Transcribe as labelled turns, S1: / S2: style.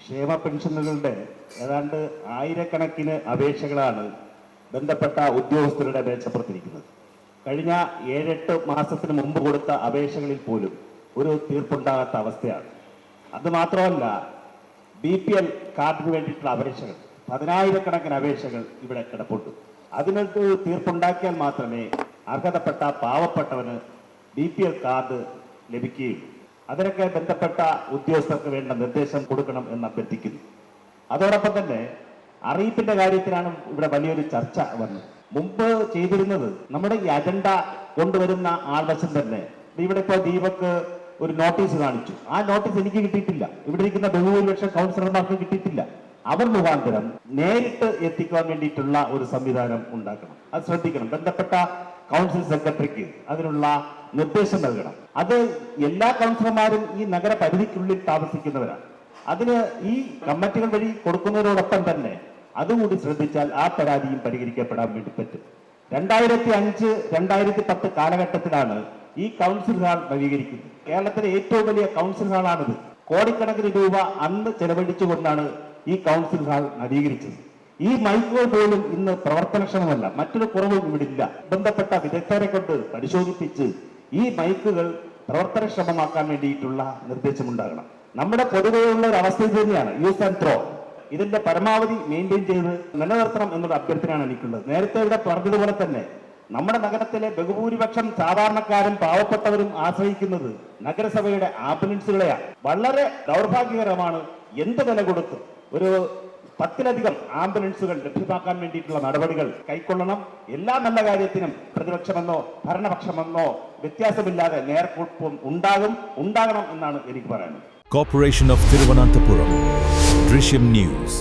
S1: ക്ഷേമ പെൻഷനുകളുടെ ഏതാണ്ട് ആയിരക്കണക്കിന് അപേക്ഷകളാണ് ബന്ധപ്പെട്ട ഉദ്യോഗസ്ഥരുടെ മേശപ്പുറത്തിരിക്കുന്നത്. കഴിഞ്ഞ 7-8 മാസത്തിന് മുമ്പ് കൊടുത്ത അപേക്ഷകളിൽ പോലും ഒരു തീർപ്പുണ്ടാകാത്ത അവസ്ഥയാണ്. അതുമാത്രമല്ല, BPL കാർഡിന് വേണ്ടിയിട്ടുള്ള അപേക്ഷകൾ 10,000-കണക്കിന് അപേക്ഷകൾ ഇവിടെ കിടപ്പുണ്ട്. അതിനൊരു തീർപ്പുണ്ടാക്കിയാൽ മാത്രമേ അർഹതപ്പെട്ട പാവപ്പെട്ടവന് BPL കാർഡ് ലഭിക്കുകയുള്ളൂ. അതിനൊക്കെ ബന്ധപ്പെട്ട ഉദ്യോഗസ്ഥർക്ക് വേണ്ട നിർദ്ദേശം കൊടുക്കണം എന്ന് അഭ്യർത്ഥിക്കുന്നു. അതോടൊപ്പം തന്നെ അറിയിപ്പിന്റെ കാര്യത്തിലാണ് ഇവിടെ വലിയൊരു ചർച്ച വന്നത്. മുമ്പ് ചെയ്തിരുന്നത് നമ്മുടെ ഈ അജണ്ട കൊണ്ടുവരുന്ന ആൾവശം തന്നെ. ഇവിടെ ഇപ്പോൾ ദീപക് ഒരു നോട്ടീസ് കാണിച്ചു. ആ നോട്ടീസ് എനിക്ക് കിട്ടിയിട്ടില്ല, ഇവിടെ ഇരിക്കുന്ന ബഹുഭൂരിപക്ഷം കൗൺസിലർമാർക്ക് കിട്ടിയിട്ടില്ല. അവർ മുഖാന്തരം നേരിട്ട് എത്തിക്കാൻ വേണ്ടിയിട്ടുള്ള ഒരു സംവിധാനം ഉണ്ടാക്കണം. അത് ശ്രദ്ധിക്കണം. ബന്ധപ്പെട്ട കൗൺസിൽ സെക്രട്ടറിക്ക് അതിനുള്ള നിർദ്ദേശം നൽകണം. അത് എല്ലാ കൗൺസിലർമാരും ഈ നഗരപരിധിക്കുള്ളിൽ താമസിക്കുന്നവരാണ്. അതിന് ഈ കമ്മിറ്റികൾ വഴി കൊടുക്കുന്നതിനോടൊപ്പം തന്നെ അതുകൂടി ശ്രദ്ധിച്ചാൽ ആ പരാതിയും പരിഹരിക്കപ്പെടാൻ വേണ്ടി പറ്റും. 2005-2010 കാലഘട്ടത്തിലാണ് ഈ കൗൺസിൽ ഹാൾ നവീകരിക്കുന്നത്. കേരളത്തിലെ ഏറ്റവും വലിയ കൗൺസിൽ ഹാളാണിത്. കോടിക്കണക്കിന് രൂപ അന്ന് ചെലവഴിച്ചുകൊണ്ടാണ് ഈ കൗൺസിൽ ഹാൾ നവീകരിച്ചത്. ഈ മൈക്കുകൾ പോലും ഇന്ന് പ്രവർത്തനക്ഷമമല്ല. മറ്റൊരു കുറവും ഇവിടെ ഇല്ല. ബന്ധപ്പെട്ട വിദഗ്ധരെ കൊണ്ട് പരിശോധിപ്പിച്ച് ഈ മൈക്കുകൾ പ്രവർത്തനക്ഷമമാക്കാൻ വേണ്ടിയിട്ടുള്ള നിർദ്ദേശമുണ്ടാകണം. നമ്മുടെ പൊതുവെയുള്ള ഒരു അവസ്ഥ തന്നെയാണ് യൂസ് ആൻഡ് ത്രോ. ഇതിന്റെ പരമാവധി മെയിൻറ്റെയിൻ ചെയ്ത് നിലനിർത്തണം എന്നുള്ള അഭ്യർത്ഥനയാണ് എനിക്കുള്ളത്. നേരത്തെ ഇവിടെ പറഞ്ഞതുപോലെ തന്നെ നമ്മുടെ നഗരത്തിലെ ബഹുഭൂരിപക്ഷം സാധാരണക്കാരും പാവപ്പെട്ടവരും ആശ്രയിക്കുന്നത് നഗരസഭയുടെ ആംബുലൻസുകളെയാണ്. വളരെ ദൗർഭാഗ്യകരമാണ്. എന്ത് വില കൊടുത്ത് ഒരു 10-ലധികം ആംബുലൻസുകൾ ലഭ്യമാക്കാൻ വേണ്ടിയിട്ടുള്ള നടപടികൾ കൈക്കൊള്ളണം. എല്ലാ നല്ല കാര്യത്തിനും പ്രതിപക്ഷമെന്നോ ഭരണപക്ഷമെന്നോ വ്യത്യാസമില്ലാതെ നേർക്കൊപ്പം ഉണ്ടാകണം എന്നാണ് എനിക്ക് പറയാനുള്ളത്.
S2: Corporation of Thiruvananthapuram. Drishyam News.